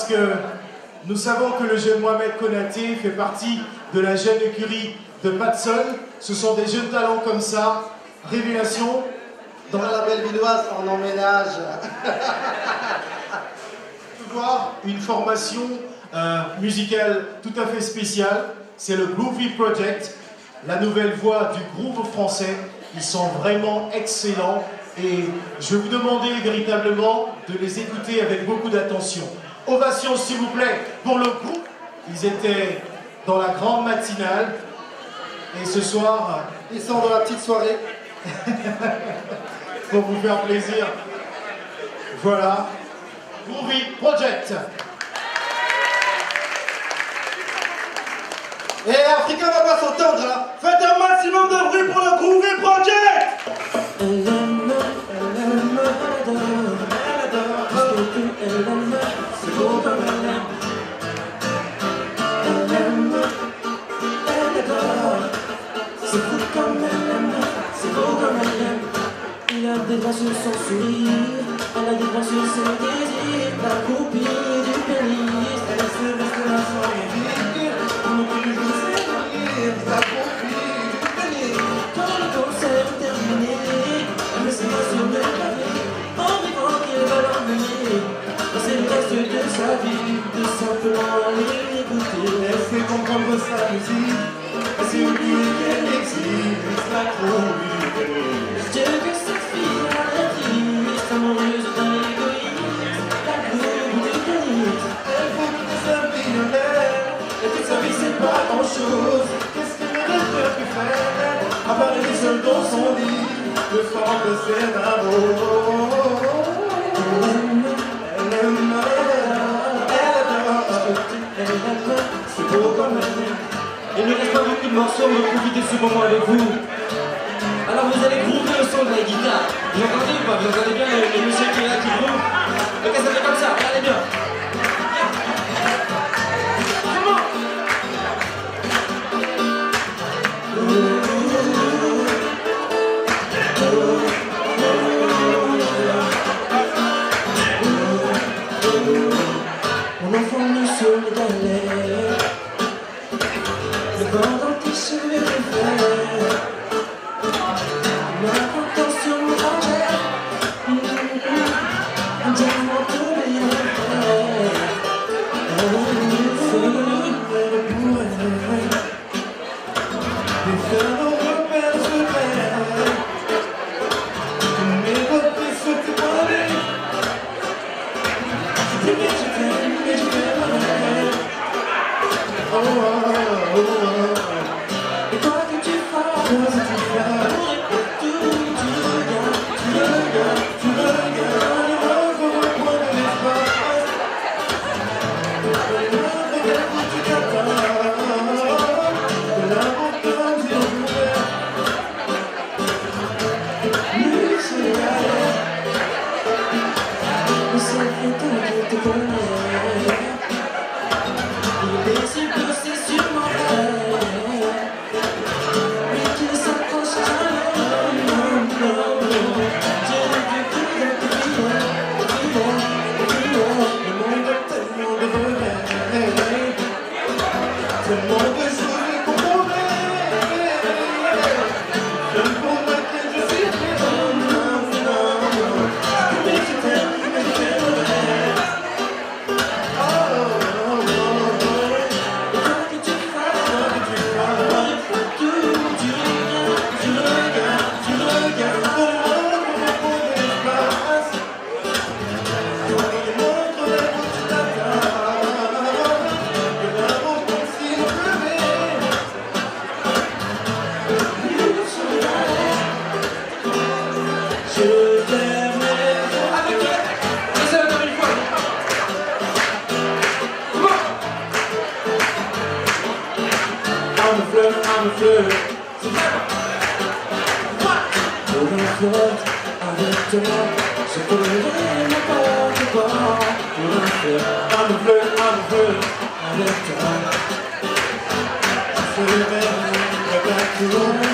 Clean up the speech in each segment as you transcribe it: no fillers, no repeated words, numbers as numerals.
que nous savons que le jeune Mohamed Konaté fait partie de la jeune écurie de Patson. Ce sont des jeunes talents comme ça, révélation. Dans la Bellevilloise, on emménage. Voir une formation musicale tout à fait spéciale, c'est le Groovy Project, la nouvelle voix du groupe français. Ils sont vraiment excellents et je vais vous demander véritablement de les écouter avec beaucoup d'attention. Ovation s'il vous plaît pour le groupe. Ils étaient dans la grande matinale et ce soir ils sont dans la petite soirée pour vous faire plaisir. Voilà, Groovy Project. Et Africain va pas s'entendre là. Faites un maximum de bruit pour le Groovy Project. C'est beau comme elle aime. Elle aime, elle adore. C'est fou comme elle aime. C'est beau comme elle aime. Il a des bras sur son sourire. Elle a des bras sur ses désirs. La copine du pénis. Elle se reste là sans rien dire. On ne peut plus s'éloigner. La copine du pénis. Quand le concert est terminé, elle me sert sur le pavé. En rêvant qu'elle va l'emmener. C'est le reste de sa vie, de simplement aller l'écouter. Elle fait comprendre sa musique. Elle s'est oubliée qu'elle existe. La Groovy du pénis. Dieu que cette fille a l'air triste, amoureuse d'un égoïste. La Groovy du pénis. Elle faut quitter sa millionnaire. Et toute sa vie c'est pas grand chose. Qu'est-ce qu'elle aurait pu faire à part aller seule dans son lit, le soir de ses amours. C'est beau comme elle aime. Il ne reste pas beaucoup de morceaux, mais profitez de ce moment avec vous. Alors vous allez groover le son de la guitare. Vous entendez ou pas? Vous entendez bien le monsieur qui est là qui groove? Ok, ça fait comme ça, regardez bien. Comment? Mon enfant ne se met dans l'air. Le vent dans tes cheveux est vert. Ma content sur mon envers. Un diamant tombé en terre. C'est le numéro pour elle. Les faire nos repères se perdent. Mes repères se perdent. Je t'aime, mais je t'aimerai. Oh, oh, oh, oh. Et quoi que tu fasses, pour écouter tout, tu regardes, tu regardes, tu regardes. Les moindres recoins de l'espace. Les moindres rêves où tu t'attends. De la montagne découverte. Lui, c'est la l'air. Mais c'est rien que te connaît. Il est si beau, c'est sûrement vrai. Mais qu'il s'accroche à l'homme, non, non, non. Dieu ne veut que d'un petit doigt, petit doigt, petit doigt. Le monde a tellement de revers. Tellement de choses incomprobables. Je ne comprends que je suis présent. Non, non, non. Mais je t'aime, mais je t'aimerai. Oh, oh, oh, oh. Et quoi que tu fasses, pour écouter tout, tu regardes, tu regardes, tu regardes. De la montre de l'espace. De la montre rêve où tu t'attends. De la montre s'il pleuvait. Je t'aimerai. Avec toi. Et ça encore une fois. Comment? I'm a flirt. C'est ça. What? Pour un flirt avec toi, je ferai n'importe quoi. Pour un flirt I'm a flirt. avec toi. Je serai avec toi. Pour un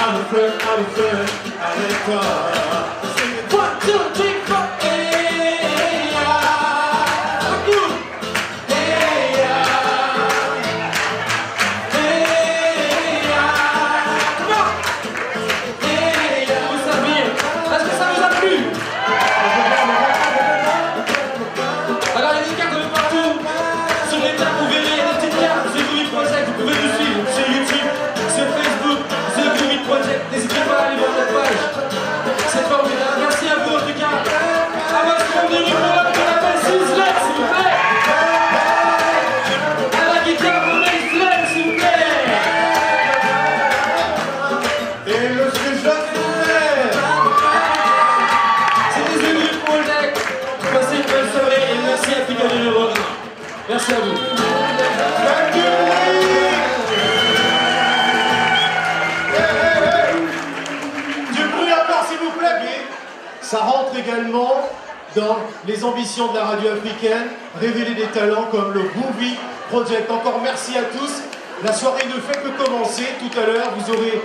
I'm a flirt avec toi. One, two, three, four, et Merci à vous. Thank you, Du bruit encore, s'il vous plaît, mais ça rentre également dans les ambitions de la radio africaine, révéler des talents comme le Groovy Project. Encore merci à tous. La soirée ne fait que commencer. Tout à l'heure, vous aurez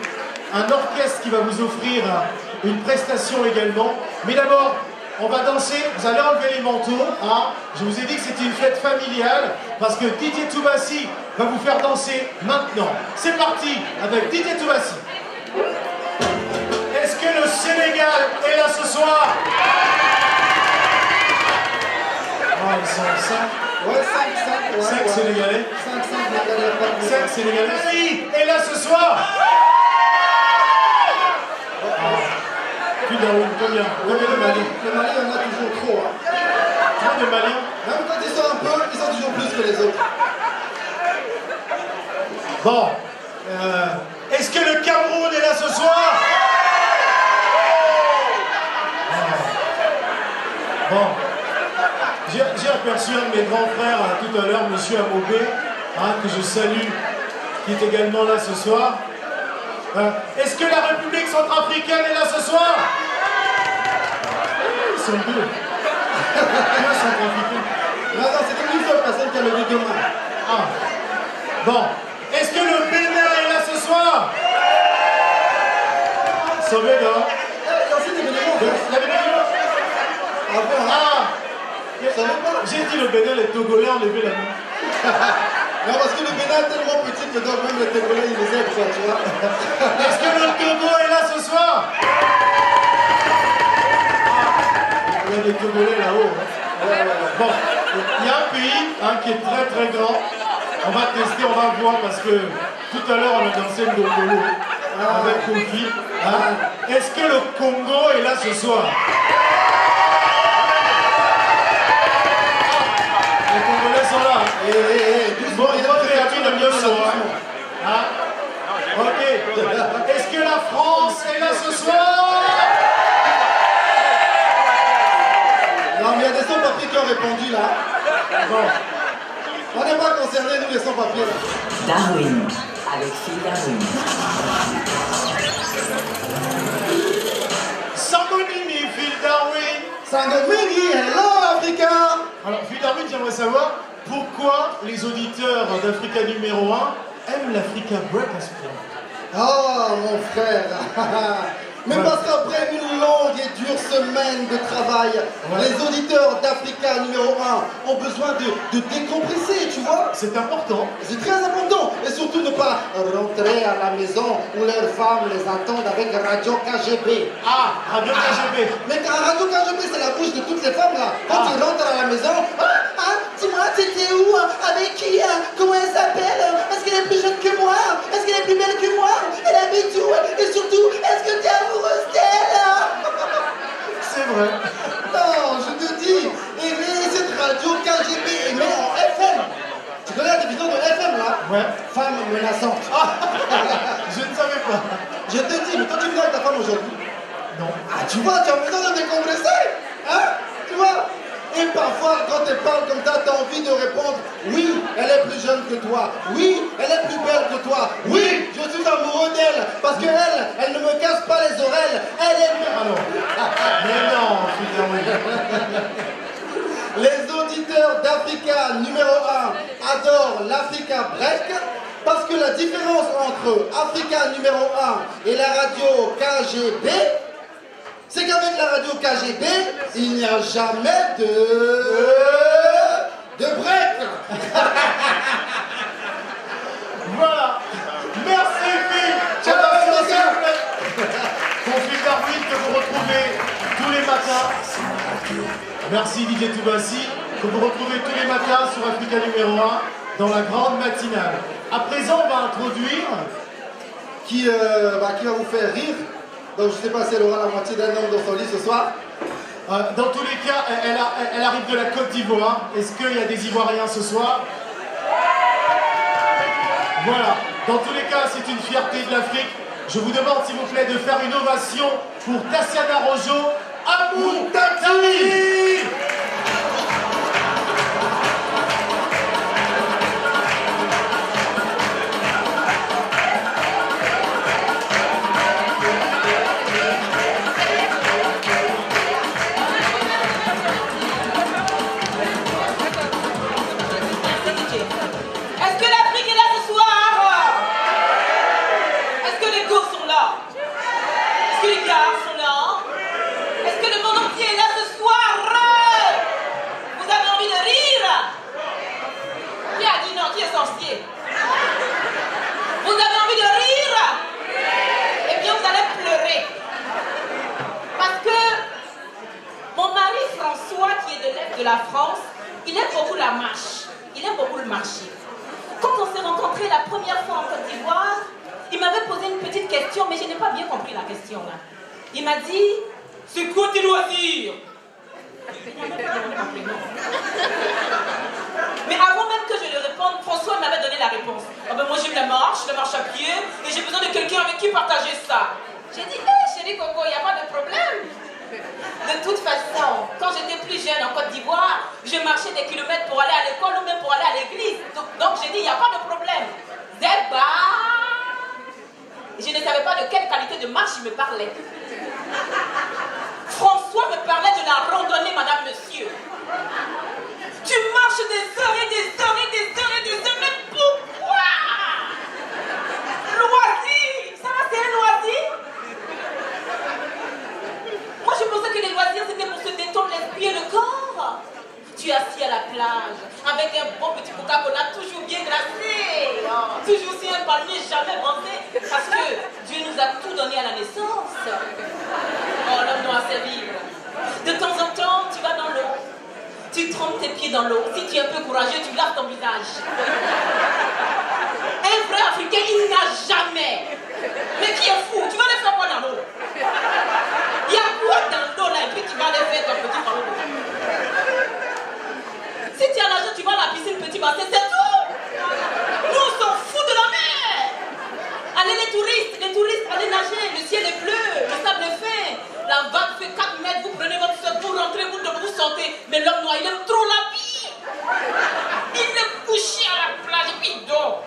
un orchestre qui va vous offrir une prestation également. Mais d'abord, on va danser. Vous allez enlever les manteaux. Hein. Je vous ai dit que c'était une fête familiale parce que DJ Toubassi va vous faire danser maintenant. C'est parti avec DJ Toubassi. Est-ce que le Sénégal est là ce soir? Ah, ils sont 5. Ouais, 5, 5. Ouais, 5 Sénégalais. 5, 5 Sénégalais. Mali est là ce soir. Plus d'Aoun, combien? Combien de Mali? Le Mali, il y en a toujours trop. Hein. Trop de Maliens. Même quand ils sont un peu, ils sont toujours plus que les autres. Bon. Est-ce que le Cameroun est là ce soir? Bon. J'ai aperçu un de mes grands frères tout à l'heure, monsieur Amobé, hein, que je salue, qui est également là ce soir. Est-ce que la République centrafricaine est là ce soir? Ils sont deux. Deux centrafricains. Non, c'est une seule personne qui a levé 2 mains. Ah. Bon. Est-ce que le Bénin est là ce soir? Sauvé là. Il y a aussi des bénévoles. Il y avait des gens. Ah bon, hein? Ah. Ça va pas? J'ai dit le Bénin, les Togolais ont levé la main. Non, parce que le Bénin est tellement petit que donc même les Togolais, ils les aiment, tu vois. Est-ce que le Togo est là ce soir? Il y a des Togolais là-haut. Hein. Bon, il y a un pays hein, qui est très très grand. On va tester, on va voir parce que tout à l'heure on a dansé le Dongolo avec Kofi. Hein. Est-ce que le Congo est là ce soir? Les Congolais sont là. Doucement, il y a de mieux hein? Ok. Est-ce que la France est là ce soir? Non, mais il y a des sans-papiers qui ont répondu là. Bon. On n'est pas concernés, nous, les sans-papiers là. Darwin, avec Phil Darwin. Sangonini, Phil Darwin. Sangomini, hello Africa. Alors, Phil Darwin, j'aimerais savoir pourquoi les auditeurs d'Africa numéro 1 aiment l'Africa Break à ce point. Oh, mon frère. Mais parce qu'après une longue et dure semaine de travail, les auditeurs d'Africa numéro 1 ont besoin de décompresser, tu vois. C'est important. C'est très important. Et surtout ne pas rentrer à la maison où leurs femmes les attendent avec Radio KGB. Ah, Radio KGB. Mais Radio KGB, c'est la bouche de toutes les femmes là. Quand tu rentres à la maison, dis-moi, t'étais où? Avec qui? Comment elle s'appelle? Est-ce qu'elle est plus jeune que moi? Est-ce qu'elle est plus belle que moi? Elle habite où? Et surtout, est-ce que t'es amoureuse d'elle? C'est vrai. Non, je te dis, et cette radio KGB émet en FM. Tu connais la division de FM là? Ouais. Femme menaçante. Je ne savais pas. Je te dis, mais toi tu viens avec ta femme aujourd'hui? Non. Ah, tu vois, tu as besoin de décompresser. Hein? Tu vois? Et parfois, quand elle parle comme ça, tu as envie de répondre oui, elle est plus jeune que toi. Oui, elle est plus belle que toi. Oui, je suis amoureux d'elle. Parce qu'elle, elle ne me casse pas les oreilles. Elle est... Alors. Mais non, Phil Darwin. Les auditeurs d'Africa numéro 1 adorent l'Africa Break parce que la différence entre Africa numéro 1 et la radio KGB, c'est qu'avec la radio KGB, il n'y a jamais de break. Voilà. Merci Phil. Ciao, Attention, les s'il gars. vous plaît. Pour Phil Darwin que vous retrouvez tous les matins. Merci DJ Toubassi, que vous retrouvez tous les matins sur Africa numéro 1 dans la grande matinale. À présent, on va introduire Qui va vous faire rire. Donc je ne sais pas si elle aura la moitié d'un homme dans son lit ce soir. dans tous les cas, elle arrive de la Côte d'Ivoire. Est-ce qu'il y a des Ivoiriens ce soir? Voilà. Dans tous les cas, c'est une fierté de l'Afrique. Je vous demande, s'il vous plaît, de faire une ovation pour Tassiana Rojo, Amou Tatari. marche. Il aime beaucoup le marché. Quand on s'est rencontrés la première fois en Côte d'Ivoire, il m'avait posé une petite question, mais je n'ai pas bien compris la question là. Il m'a dit, c'est quoi tes loisirs? Mais avant même que je lui réponde, François m'avait donné la réponse. Oh ben moi j'aime la marche à pied, et j'ai besoin de quelqu'un avec qui partager ça. J'ai dit, hé chérie Coco, il n'y a pas de problème. De toute façon, quand j'étais plus jeune en Côte d'Ivoire, je marchais des kilomètres pour aller à l'école ou même pour aller à l'église. Donc j'ai dit, il n'y a pas de problème. Zeba. Je ne savais pas de quelle qualité de marche il me parlait. François me parlait de la randonnée, madame, monsieur. Tu marches des heures et des heures et des heures et des heures, mais pourquoi? Loisir. Ça va, c'est un loisir? Moi, je pensais que les loisirs, c'était pour se détendre l'esprit et le corps. Tu es assis à la plage, avec un bon petit Coca-Cola toujours bien glacé. Oh, toujours sur un palmier, jamais bronzé. Parce que Dieu nous a tout donné à la naissance. Oh, l'homme doit se vivre. De temps en temps, tu vas dans l'eau. Tu trempes tes pieds dans l'eau. Si tu es un peu courageux, tu laves ton visage. Un vrai Africain, il nage jamais. Mais qui est fou? Tu vas aller faire quoi dans l'eau? Il y a quoi dans l'eau là? Et puis tu vas aller faire ton petit ballon. Si tu es à nageur, tu vas à la piscine, petit bassin, c'est tout. Nous, on s'en fout de la mer. Allez les touristes, allez nager. Le ciel est bleu, le sable est fin. La vague fait 4 mètres, vous prenez votre soeur, vous rentrez, vous sortez. Mais l'homme noir, il aime trop la vie. Il est couché à la plage et puis il dort.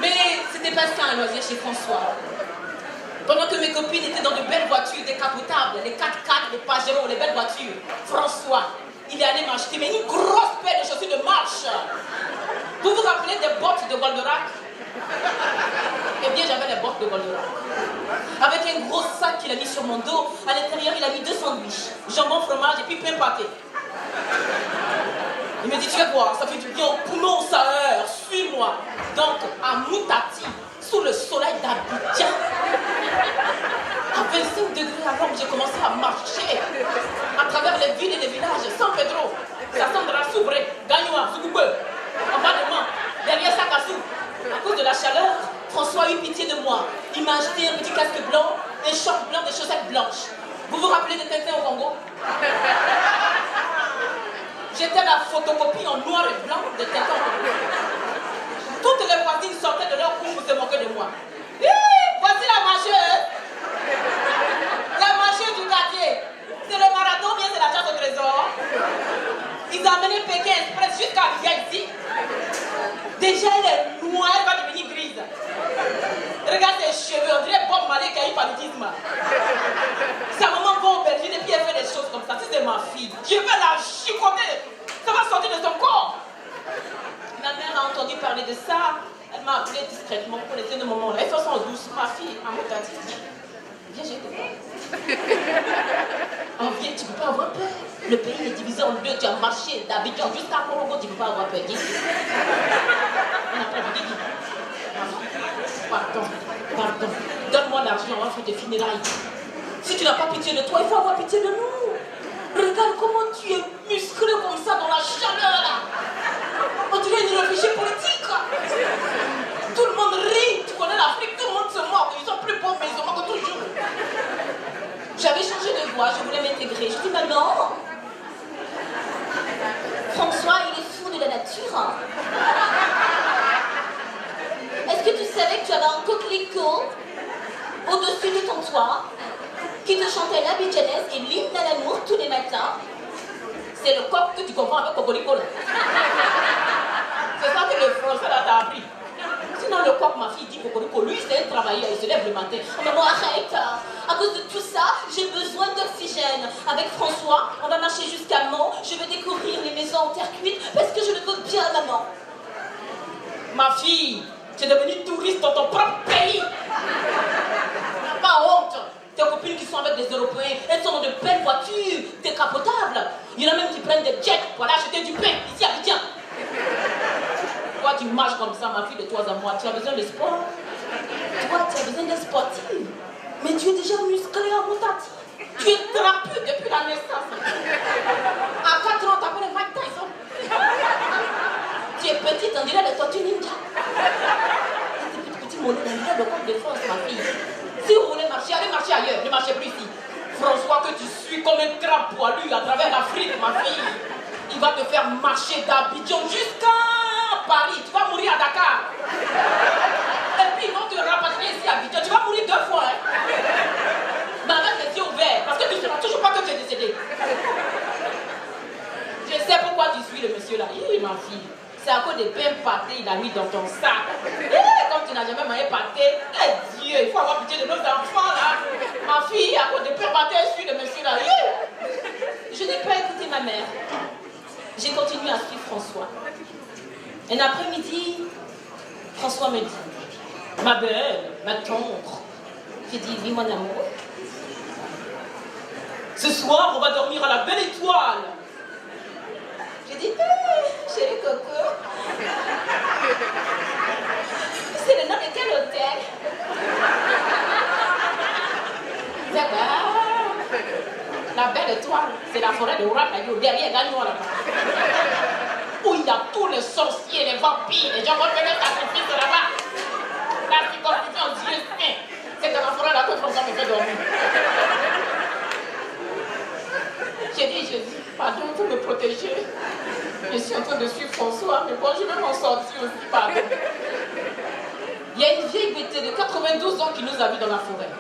Mais c'était pas ça un loisir chez François. Pendant que mes copines étaient dans de belles voitures décapotables, les 4x4, les Pajero, les belles voitures, François, il est allé m'acheter mais une grosse paire de chaussures de marche. Vous vous rappelez des bottes de Goldorak? Eh bien, j'avais les bottes de Goldorak. Avec un gros sac qu'il a mis sur mon dos, à l'intérieur, il a mis 2 sandwichs, jambon, fromage et puis plein pâté. Il me dit, tu vas voir, ça fait du bien au poumon, ça heurte, suis-moi. Donc, à Moutati, sous le soleil d'Abidjan, à 25 degrés à l'ombre, j'ai commencé à marcher à travers les villes et les villages. San Pedro, Sassandra, Soubré, Gagnoa, Zougoube, en bas de moi, derrière Sakassou. À cause de la chaleur, François a eu pitié de moi. Il m'a acheté un petit casque blanc, un short blanc, des chaussettes blanches. Vous vous rappelez de Tintin au Congo? J'étais la photocopie en noir et blanc de Tintin au Congo. Toutes les voisines sortaient de leur couche pour se moquer de moi. Voici la marcheuse. La marcheuse du quartier. C'est le marathon, bien c'est la chasse au trésor. Ils ont amené Pékin Express jusqu'à Abidjan ici. Déjà elle est noire, elle va devenir grise. Regarde ses cheveux, on dirait Bob Marley qui a eu paludisme. Sa maman va au Belgique et puis elle fait des choses comme ça. Si c'est ma fille, je vais la chicoter. Ça va sortir de son corps. Ma mère a entendu parler de ça. Elle m'a appelé discrètement pour laisser de moment là. Elle fait son douce, ma fille, à mon tati. Viens, j'ai été peur. Oh, viens, tu ne peux pas avoir peur. Le pays est divisé en deux. Tu as marché d'Abidjan jusqu'à Korogo, tu ne peux pas avoir peur. On a pas dit. Pardon. Donne-moi l'argent, on va faire des funérailles. Si tu n'as pas pitié de toi, il faut avoir pitié de nous. Regarde comment tu es musclé comme ça dans la chaleur là. On dirait une réfugiée politique. Tout le monde rit, tu connais l'Afrique, tout le monde se moque. Ils sont plus pauvres, mais ils se moquent toujours. J'avais changé de voix, je voulais m'intégrer. Je dis, maman, François, il est fou de la nature. Est-ce que tu savais que tu avais un coquelicot au-dessus de ton toit qui te chantait l'abidjanaise et l'hymne à l'amour tous les matins? C'est le coq que tu comprends avec Cocorico là. C'est ça que le français là t'a appris. Sinon le coq, ma fille, dit Cocorico, lui c'est un travailleur, il se lève le matin. Oh maman arrête, à cause de tout ça, j'ai besoin d'oxygène. Avec François, on va marcher jusqu'à Mont, je vais découvrir les maisons en terre cuite parce que je le veux bien maman. Ma fille, tu es devenue touriste dans ton propre pays. Pas honte. Tes copines qui sont avec des Européens, elles sont dans de belles voitures, décapotables. Il y en a même qui prennent des jets pour aller acheter du pain, ici à Abidjan. Toi, tu marches comme ça, ma fille, de toi à moi. Tu as besoin de sport. Toi, tu as besoin d'être sportive. Mais tu es déjà musclé en Moutati. Tu es trapu depuis la naissance. À 4 ans, tu appelles Mike on dirait les tortues ninja. Ces petits mollets, on dirait le corps de France, ma fille. Si vous voulez marcher, allez marcher ailleurs, ne marchez plus ici. François, que tu suis comme un crabe poilu à travers l'Afrique, ma fille. Il va te faire marcher d'Abidjan jusqu'à Paris. Tu vas mourir à Dakar. Et puis ils vont te rapatrier ici à Abidjan. Tu vas mourir 2 fois. Hein. Mais avec les yeux ouverts. Parce que tu ne sauras toujours pas que tu es décédé. Je sais pourquoi tu suis le monsieur là. Ma fille. C'est à cause des pains pâtés il a mis dans ton sac. Comme tu n'as jamais mangé pâté, Dieu, il faut avoir pitié de nos enfants là. Ma fille, à cause des pains pâtés, je suis le monsieur là. Je n'ai pas écouté ma mère. J'ai continué à suivre François. Un après-midi, François me dit, ma belle, ma tendre. J'ai dit, oui mon amour. Ce soir, on va dormir à la belle étoile. J'ai dit, chérie Coco, c'est le nom de quel hôtel? D'accord. La belle étoile, c'est la forêt de Ourakayou, derrière Gagnon là-bas. Où il y a tous les sorciers, les vampires, les gens vont faire des sacrifices là-bas. La circoncision, Dieu saint. C'est dans la forêt là que François me fait dormir. J'ai dit, Jésus, pardon, vous me protéger. Je suis en train de suivre François, mais bon, je vais m'en sortir aussi, pardon. Il y a une vieille bêtée de 92 ans qui nous a vus dans la forêt.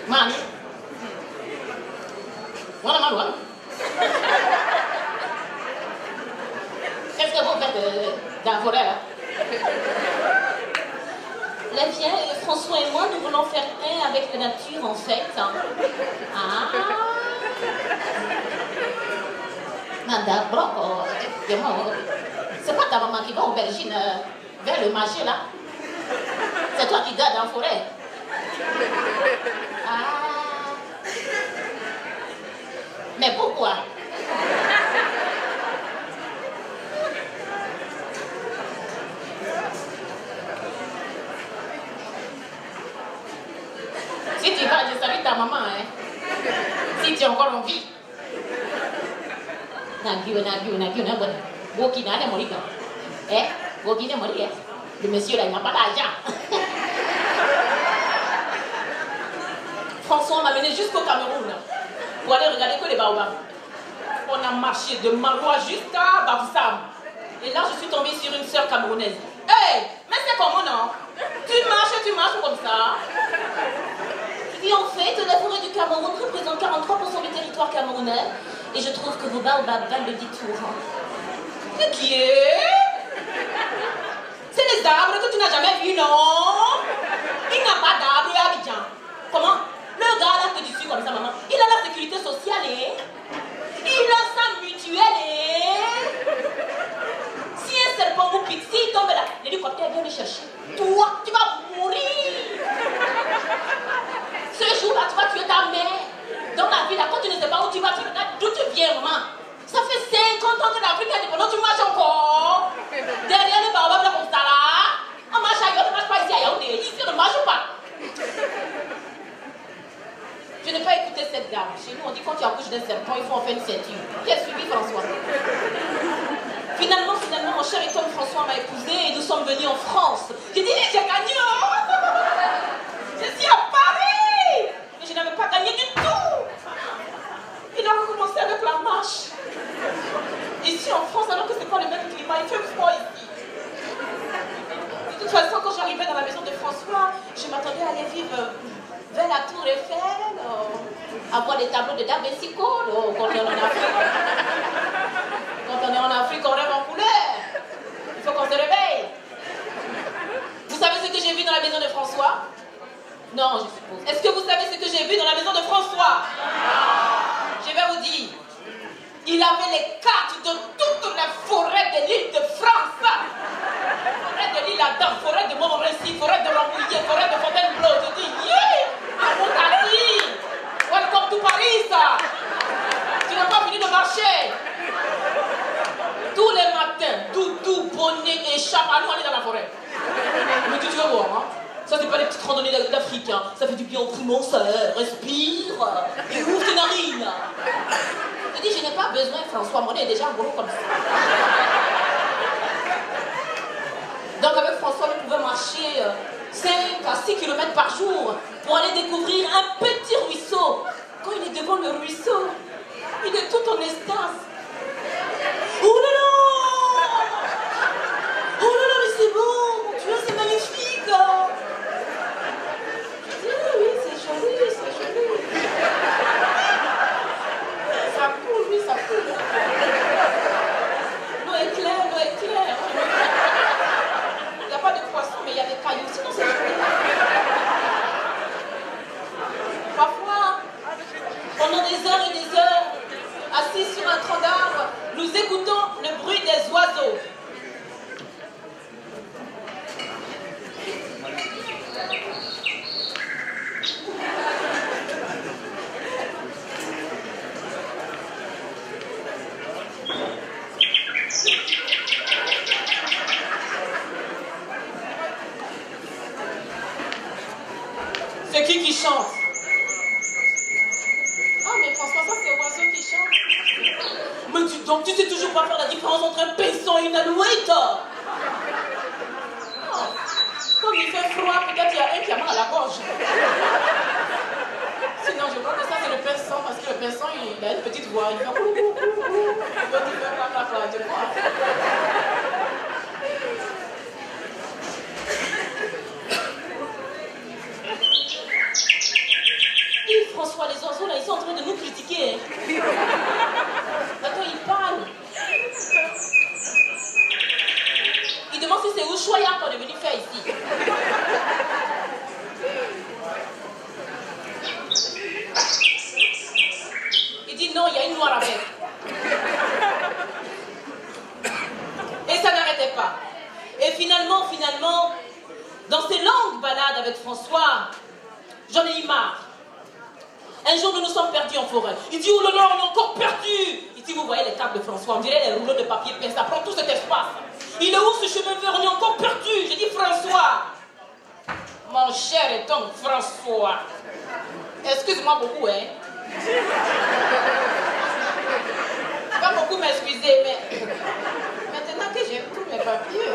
Man. Voilà, man. Qu'est-ce que vous faites dans la forêt, là? La vieille, François et moi, nous voulons faire un avec la nature, en fait. Ah. D'abord, c'est pas ta maman qui va en Belgique vers le marché, là? C'est toi qui gardes en forêt. Ah. Mais pourquoi? Si tu vas, je salue ta maman, hein. Si tu es encore en vie. Le monsieur là, il n'a pas d'argent. François m'a mené jusqu'au Cameroun pour aller regarder que les baobabs. On a marché de Maroua jusqu'à Bafoussam. Et là, je suis tombée sur une sœur camerounaise. Hey, mais c'est comment, non? Tu marches comme ça. Et en fait, la forêt du Cameroun représente 43% du territoire camerounais. Et je trouve que vos baobabs valent le détour. C'est qui est? C'est les arbres que tu n'as jamais vus, non? Il n'y a pas d'arbres à Abidjan. Comment? Le gars là que tu suis comme ça, maman, il a la sécurité sociale et il a sa mutuelle et si un serpent vous pique, s'il tombe là, l'hélicoptère vient le chercher. Toi, tu vas mourir. Ce jour-là, tu vas tuer ta mère. Dans la vie, là, quand tu ne sais pas où tu vas, tu regardes d'où tu viens, maman. Ça fait 50 ans que l'Afrique est indépendante, tu marches encore. Derrière les baobabs, là, comme ça, là. On marche ailleurs, on ne marche pas ici à Yaoundé. Ici, on ne marche pas. Je n'ai pas écouté cette dame. Chez nous, on dit quand tu accouches d'un serpent, il faut en faire une ceinture. Qui a suivi François? Finalement, mon cher et comme François m'a épousé et nous sommes venus en France. J'ai dit, j'ai gagné. Je suis à Paris. Mais je n'avais pas gagné du tout. Il a recommencé avec la marche. Ici en France, alors que c'est pas le même climat, il fait froid ici. De toute façon, quand j'arrivais dans la maison de François, je m'attendais à aller vivre vers la tour Eiffel, à voir les tableaux de Da Vinci Code, quand on est en Afrique. Quand on est en Afrique, on rêve en couleur. Il faut qu'on se réveille. Vous savez ce que j'ai vu dans la maison de François? Non, je suppose. Est-ce que vous savez ce que j'ai vu dans la maison de François? Je vais vous dire. Il avait les cartes de toute la forêt de l'île de France. Forêt de l'île Adam, forêt de Montmorency, forêt de Rambouillet, forêt de Fontainebleau. Je dis, yeah! À Montasi! Welcome to Paris! Tu n'as pas fini de marcher. Tous les matins, doudou, bonnet et chapeau, nous aller dans la forêt. Mais tu veux voir, hein? Ça, c'est pas les petites randonnées d'Afrique, hein. Ça fait du bien au poumon, ça respire et ouvre tes narines. besoin, François, mon nez est déjà gros comme ça. Donc avec François, nous pouvons marcher 5 à 6 km par jour pour aller découvrir un petit ruisseau. Quand il est devant le ruisseau, il est tout en extase. Oh là là! Oh là là, mais c'est bon! Tu vois, c'est magnifique! Je dis, oui, c'est joli, c'est joli. Ça coule, oui, ça coule. L'eau est claire, l'eau est claire. Il n'y a pas de poisson, mais il y a des cailloux, sinon c'est joli. Parfois, pendant des heures et des heures, assis sur un tronc d'arbre, nous écoutons le bruit des oiseaux. C'est qui chante? Ah mais François, ça c'est oiseau qui chante. Mais dis donc, tu sais toujours pas faire la différence entre un paisson et une alouette. Oh, comme il fait froid, peut-être il y a un qui a mal à la gorge. Sinon je crois que ça c'est le paisson, parce que le paisson il a une petite voix, il fait ouh, ouh, ouh, ouh. Il fait je crois. François, les oiseaux là, ils sont en train de nous critiquer. Attends, ils parlent. Ils demandent si c'est Ushuaïa qu'on est venu faire ici. Il dit non, il y a une noire avec. Et ça n'arrêtait pas. Et finalement, dans ces longues balades avec François, j'en ai eu marre. Un jour, nous nous sommes perdus en forêt. Il dit, oh là là, on est encore perdus. Il dit, vous voyez les câbles de François, on dirait les rouleaux de papier peint, ça prend tout cet espace. Il est où ce chemin vert? On est encore perdus. J'ai dit, François, mon cher et donc François, excuse-moi beaucoup, hein. Pas beaucoup m'excuser, mais maintenant que j'ai tous mes papiers.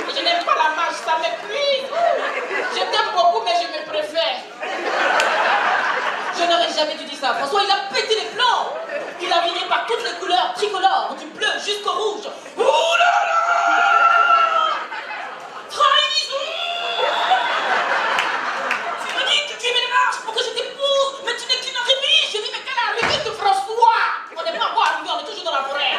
Je n'aime pas la marche, ça m'épuise. Je t'aime beaucoup, mais je me préfère. Je n'aurais jamais dû dire ça. François, il a pété les plombs. Il a viré par toutes les couleurs tricolores, du bleu jusqu'au rouge. Oh là là! Trahison! Tu me dis que tu aimais les marches pour que je t'épouse, mais tu n'es qu'une arrivée. Je dis, mais quelle arrivée de François? On n'est pas encore arrivé, on est toujours dans la forêt.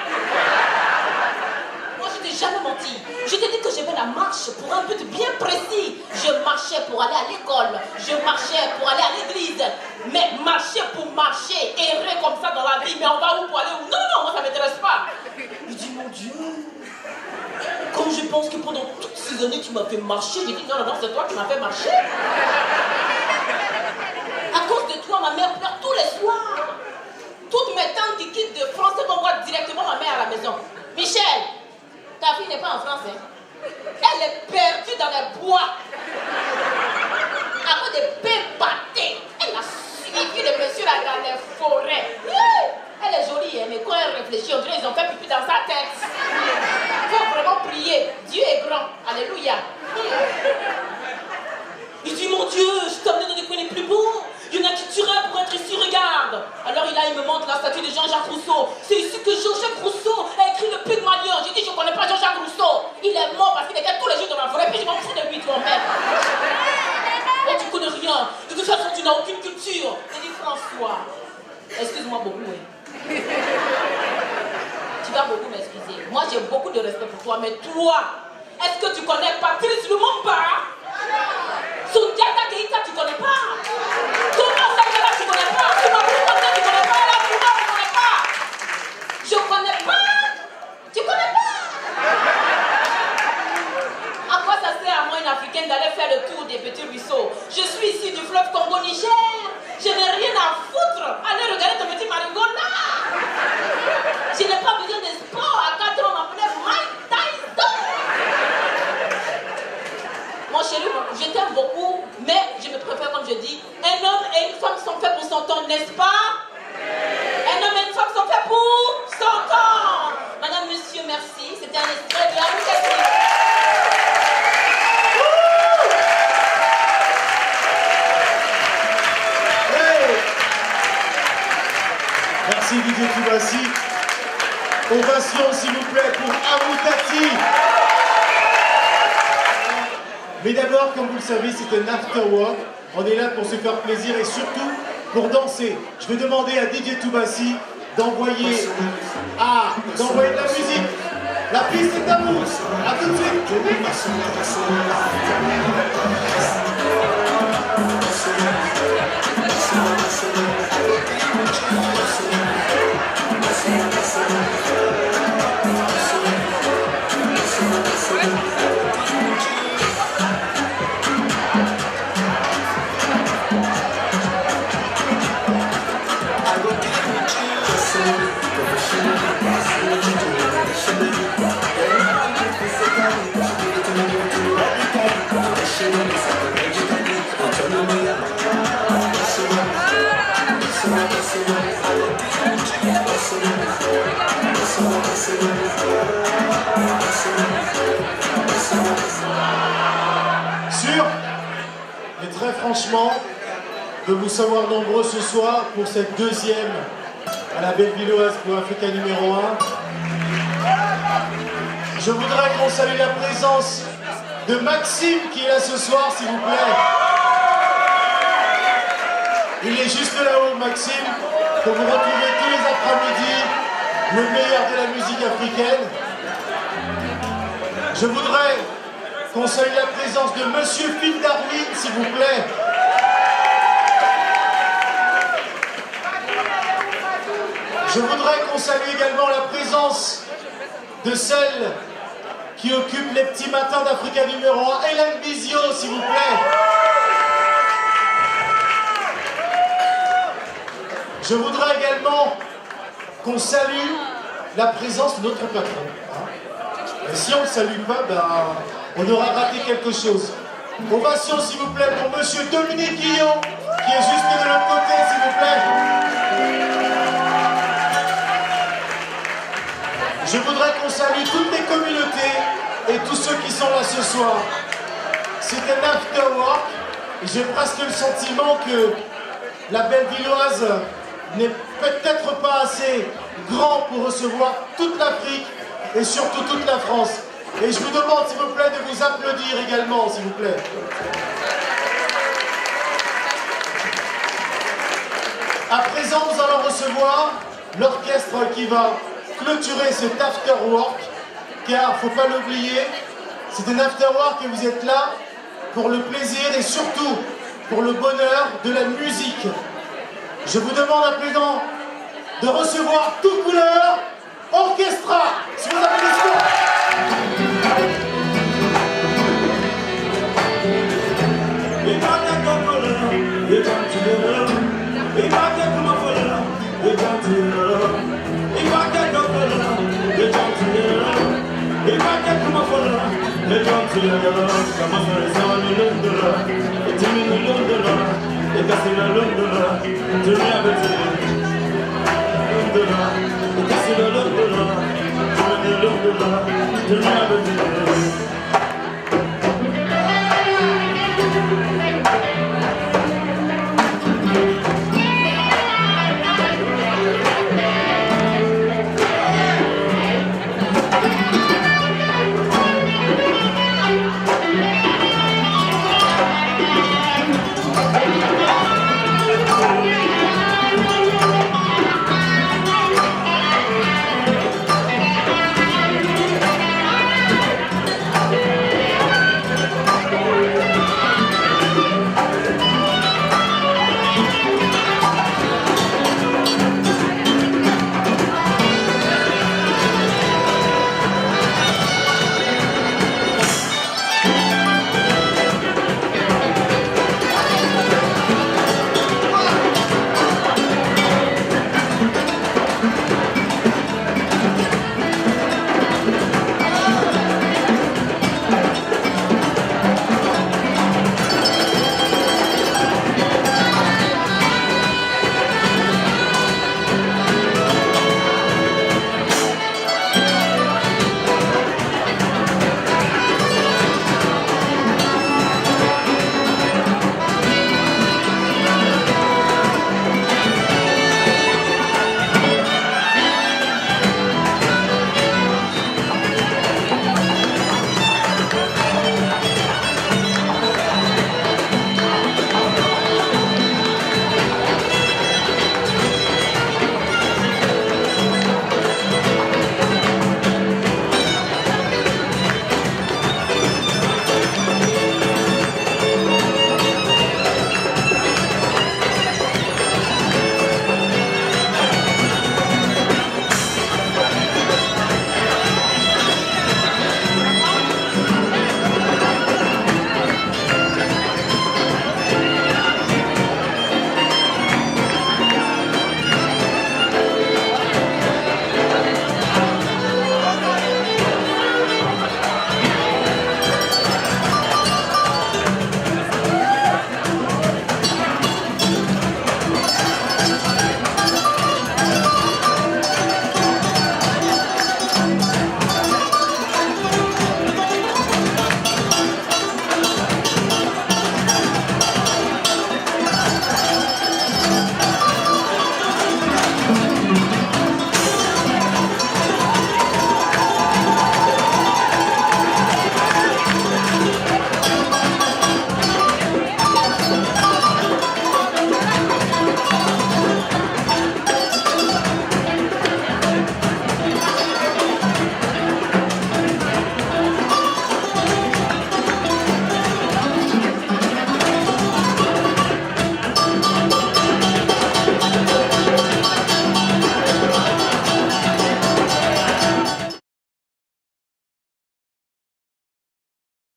Moi, je t'ai jamais menti. Je t'ai dit que j'aimais la marche pour un but bien précis. Je marchais pour aller à l'école. Je marchais pour aller à l'église. Mais marcher pour marcher, errer comme ça dans la vie, mais on va où pour aller où? Non, non, moi ça ne m'intéresse pas. Il dit, mon Dieu, comme je pense que pendant toutes ces années tu m'as fait marcher, j'ai dit, non, non, non, c'est toi qui m'as fait marcher. À cause de toi, ma mère pleure tous les soirs. Toutes mes tantes qui quittent de France m'envoient directement ma mère à la maison. Michel, ta fille n'est pas en France, hein. Elle est perdue dans les bois. Avec des pépatés. Elle a suivi le monsieur là dans les forêts. Elle est jolie, hein, mais quand elle réfléchit, on dirait qu'ils ont fait pipi dans sa tête. Il faut vraiment prier. Dieu est grand. Alléluia. Il dit, mon Dieu, je t'ai amené dans des coins les plus beaux. Il y en a qui tueraient pour être ici, regarde. Alors il me montre la statue de Jean-Jacques Rousseau. C'est ici que Jean-Jacques Rousseau a écrit le Pygmalion. J'ai dit, je ne connais pas Jean-Jacques Rousseau. Il est mort parce qu'il était tous les jours dans la forêt, puis je m'en fous de lui, toi-même. Oh, tu connais rien. De toute façon, tu n'as aucune culture. J'ai dit, François, excuse-moi beaucoup, hein. Tu vas beaucoup m'excuser. Moi, j'ai beaucoup de respect pour toi, mais toi, est-ce que tu connais Patrice Lumumba? Soundiata Keïta, tu connais pas? Thomas Sankara, tu connais pas? Toumabou Konté, tu connais pas? La Touma, tu connais pas? Je connais pas? Tu connais pas? À quoi ça sert à moi, une Africaine, d'aller faire le tour des petits ruisseaux? Je suis ici du fleuve Congo-Niger. Je n'ai rien à foutre. Allez regarder ton petit maringot là. Je n'ai pas besoin d'expliquer. monde, n'est-ce pas? Un homme et une femme sont faits pour s'entendre. Madame, monsieur, merci. C'était un extrait de la rue catholique. Merci Didier Toubassi. Ovation s'il vous plaît pour Amoutati. Mais d'abord, comme vous le savez, c'est un afterwork. On est là pour se faire plaisir et surtout pour danser. Je vais demander à Didier Toubassi d'envoyer de la musique. La piste est à vous. À tout de suite. Sûr et très franchement de vous savoir nombreux ce soir pour cette deuxième à la Bellevilloise pour Africa numéro 1. Je voudrais qu'on salue la présence de Maxime qui est là ce soir, s'il vous plaît. Il est juste là-haut, Maxime, pour vous retrouver tous les après-midi, le meilleur de la musique africaine. Je voudrais qu'on salue la présence de Monsieur Phil Darwin, s'il vous plaît. Je voudrais qu'on salue également la présence de celle qui occupe les petits matins d'Africa numéro 1, Hélène Bizio, s'il vous plaît. Je voudrais également qu'on salue la présence de notre patron. Et si on ne le salue pas, on aura raté quelque chose. Ovation, s'il vous plaît, pour Monsieur Dominique Guillon, qui est juste de l'autre côté, s'il vous plaît. Je voudrais qu'on salue toutes les communautés et tous ceux qui sont là ce soir. C'est un afterwork et j'ai presque le sentiment que la Bellevilloise n'est peut-être pas assez grand pour recevoir toute l'Afrique et surtout toute la France. Et je vous demande s'il vous plaît de vous applaudir également, s'il vous plaît. À présent, nous allons recevoir l'orchestre qui va clôturer cet afterwork, car, faut pas l'oublier, c'est un afterwork et vous êtes là pour le plaisir et surtout pour le bonheur de la musique. Je vous demande à présent de recevoir Tout Couleur Orchestra, si vous avez des scores. It's